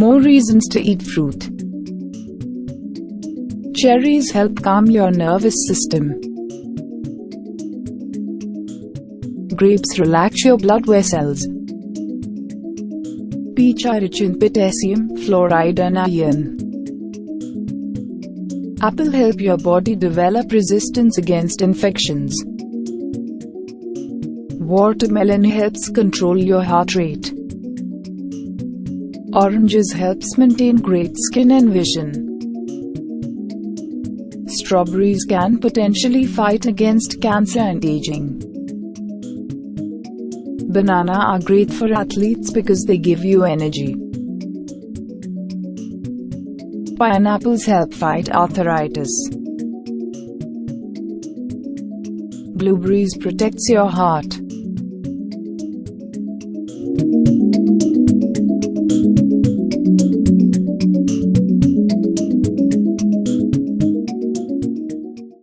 More reasons to eat fruit. Cherries help calm your nervous system. Grapes relax your blood vessels. Peach are rich in potassium, fluoride and iron. Apple help your body develop resistance against infections. Watermelon helps control your heart rate. Oranges helps maintain great skin and vision. Strawberries can potentially fight against cancer and aging. Banana are great for athletes because they give you energy. Pineapples help fight arthritis. Blueberries protects your heart.